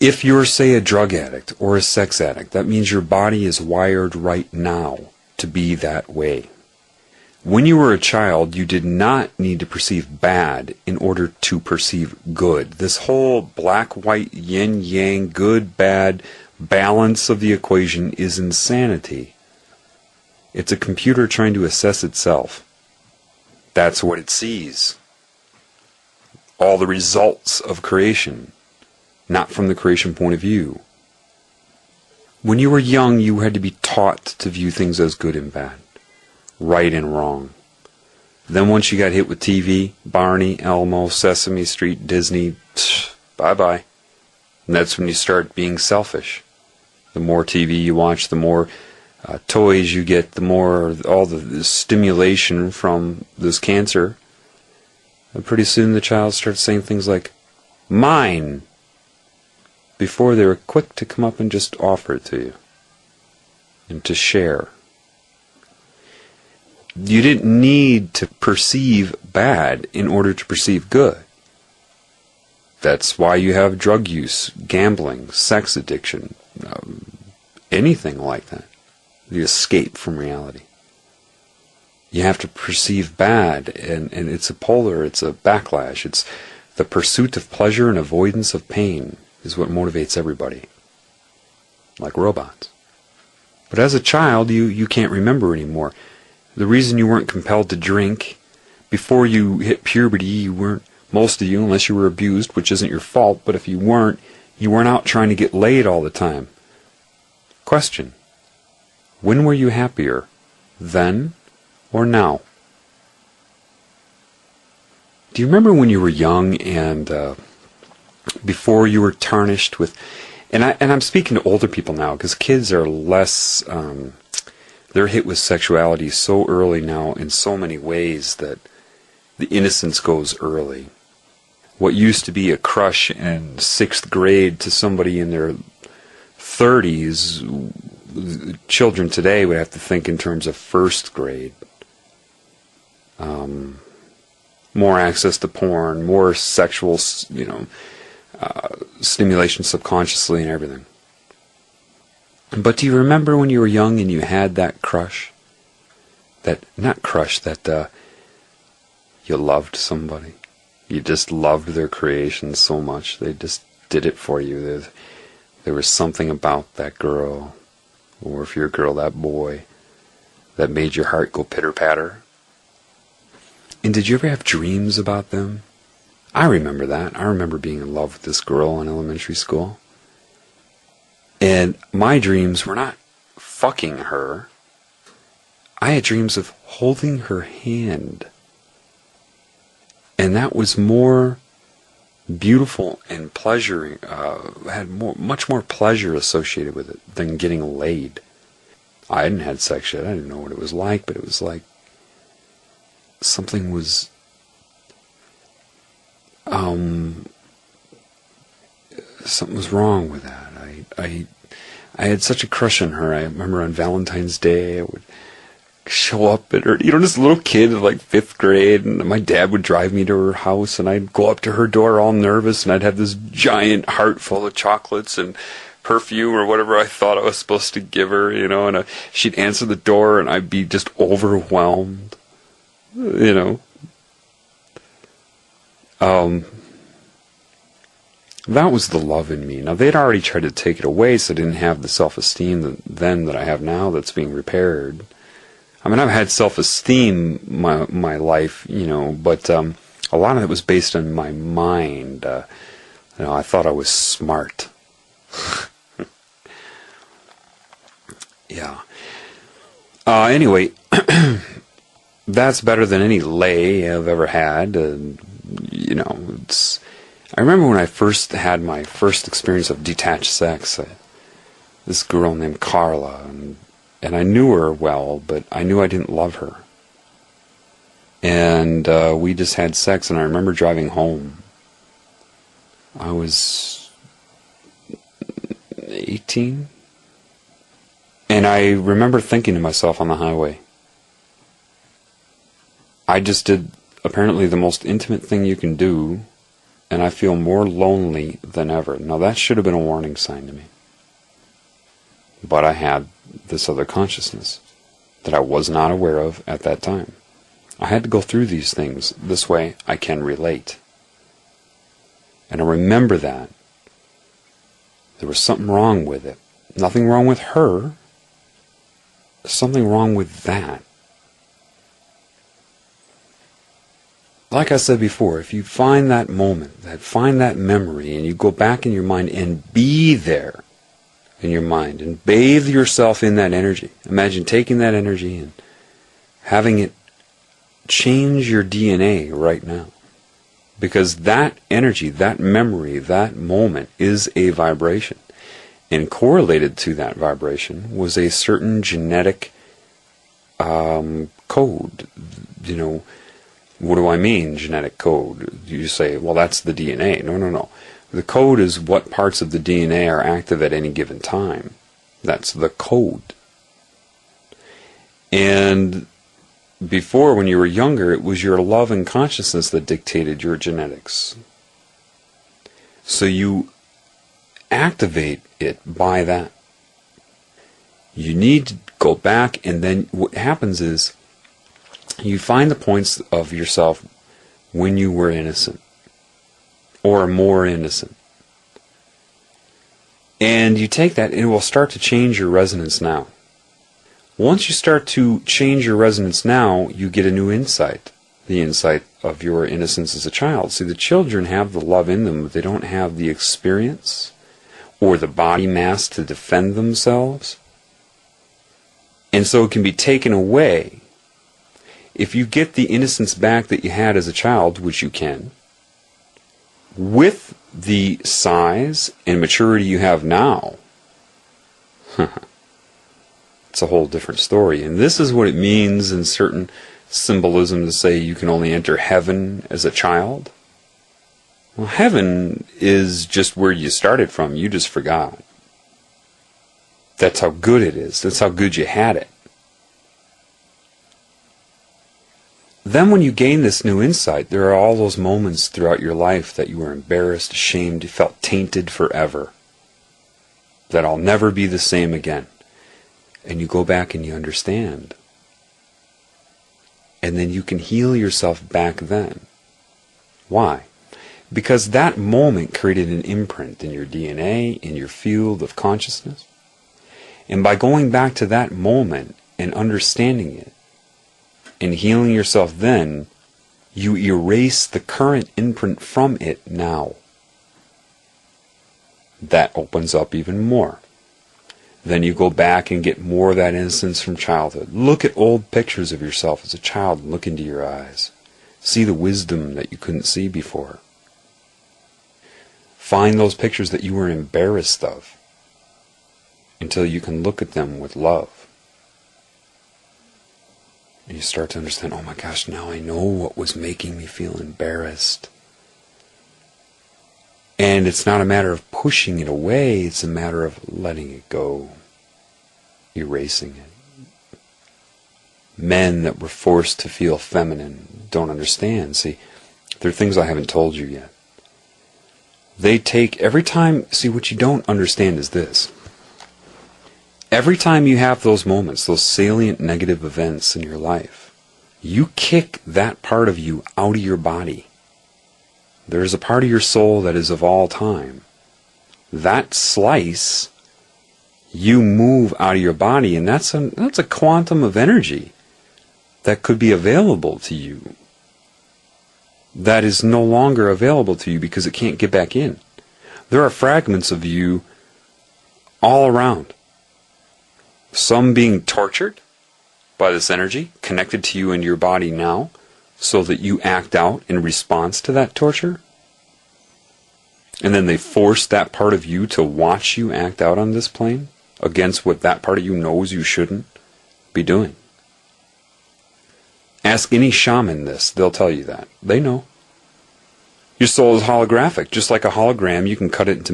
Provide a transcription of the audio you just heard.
If you're, say, a drug addict or a sex addict, that means your body is wired right now to be that way. When you were a child, you did not need to perceive bad in order to perceive good. This whole black-white, yin-yang, good-bad balance of the equation is insanity. It's a computer trying to assess itself. That's what it sees. All the results of creation, not from the creation point of view. When you were young, you had to be taught to view things as good and bad, right and wrong. Then once you got hit with TV, Barney, Elmo, Sesame Street, Disney, bye-bye. And that's when you start being selfish. The more TV you watch, the more toys you get, the more all the stimulation from this cancer. And pretty soon the child starts saying things like, mine, before they're quick to come up and just offer it to you and to share. You didn't need to perceive bad in order to perceive good. That's why you have drug use, gambling, sex addiction, anything like that. The escape from reality. You have to perceive bad, and it's a polar, it's a backlash. It's the pursuit of pleasure and avoidance of pain is what motivates everybody. Like robots. But as a child, you can't remember anymore. The reason you weren't compelled to drink, before you hit puberty, you weren't, most of you, unless you were abused, which isn't your fault, but if you weren't out trying to get laid all the time. Question. When were you happier? Then or now? Do you remember when you were young and before you were tarnished with, and I'm speaking to older people now, because kids are less, they're hit with sexuality so early now in so many ways that the innocence goes early. What used to be a crush in 6th grade to somebody in their 30s, children today would have to think in terms of 1st grade. More access to porn, more sexual, stimulation subconsciously and everything. But do you remember when you were young and you had that crush? That you loved somebody. You just loved their creation so much. They just did it for you. There was something about that girl, or if you're a girl, that boy, that made your heart go pitter-patter. And did you ever have dreams about them? I remember that. I remember being in love with this girl in elementary school. And my dreams were not fucking her. I had dreams of holding her hand. And that was more beautiful and pleasuring, had much more pleasure associated with it than getting laid. I hadn't had sex yet. I didn't know what it was like, but it was like something was wrong with that. I had such a crush on her. I remember on Valentine's Day I would show up at her, just a little kid like 5th grade, and my dad would drive me to her house, and I'd go up to her door all nervous, and I'd have this giant heart full of chocolates and perfume or whatever I thought I was supposed to give her, and she'd answer the door, and I'd be just overwhelmed, That was the love in me. Now, they'd already tried to take it away, so I didn't have the self-esteem that I have now that's being repaired. I mean, I've had self-esteem my life, but a lot of it was based on my mind. I thought I was smart. Yeah. Anyway, that's better than any lay I've ever had. I remember when I first had my first experience of detached sex. This girl named Carla, and I knew her well, but I knew I didn't love her. And we just had sex, and I remember driving home. I was 18. And I remember thinking to myself on the highway, I just did apparently the most intimate thing you can do and I feel more lonely than ever. Now that should have been a warning sign to me. But I had this other consciousness that I was not aware of at that time. I had to go through these things. This way I can relate. And I remember that. There was something wrong with it. Nothing wrong with her. Something wrong with that. Like I said before, if you find that moment, find that memory, and you go back in your mind and be there in your mind and bathe yourself in that energy. Imagine taking that energy and having it change your DNA right now. Because that energy, that memory, that moment is a vibration. And correlated to that vibration was a certain genetic code. You know, what do I mean, genetic code? You say, well, that's the DNA. No. The code is what parts of the DNA are active at any given time. That's the code. And before, when you were younger, it was your love and consciousness that dictated your genetics. So you activate it by that. You need to go back, and then what happens is you find the points of yourself when you were innocent or more innocent. And you take that and it will start to change your resonance now. Once you start to change your resonance now, you get a new insight. The insight of your innocence as a child. See, the children have the love in them, but they don't have the experience or the body mass to defend themselves. And so it can be taken away. If you get the innocence back that you had as a child, which you can, with the size and maturity you have now, it's a whole different story. And this is what it means in certain symbolism to say you can only enter heaven as a child. Well, heaven is just where you started from. You just forgot. That's how good it is. That's how good you had it. Then when you gain this new insight, there are all those moments throughout your life that you were embarrassed, ashamed, you felt tainted forever. That I'll never be the same again. And you go back and you understand. And then you can heal yourself back then. Why? Because that moment created an imprint in your DNA, in your field of consciousness. And by going back to that moment and understanding it, and healing yourself then, you erase the current imprint from it now. That opens up even more. Then you go back and get more of that innocence from childhood. Look at old pictures of yourself as a child and look into your eyes. See the wisdom that you couldn't see before. Find those pictures that you were embarrassed of until you can look at them with love. And you start to understand, oh my gosh, now I know what was making me feel embarrassed. And it's not a matter of pushing it away, it's a matter of letting it go, erasing it. Men that were forced to feel feminine don't understand. See, there are things I haven't told you yet. They take every time, see, what you don't understand is this. Every time you have those moments, those salient negative events in your life, you kick that part of you out of your body. There is a part of your soul that is of all time. That slice, you move out of your body, and that's a quantum of energy that could be available to you. That is no longer available to you because it can't get back in. There are fragments of you all around. Some being tortured by this energy, connected to you and your body now, so that you act out in response to that torture. And then they force that part of you to watch you act out on this plane against what that part of you knows you shouldn't be doing. Ask any shaman this, they'll tell you that. They know. Your soul is holographic. Just like a hologram, you can cut it into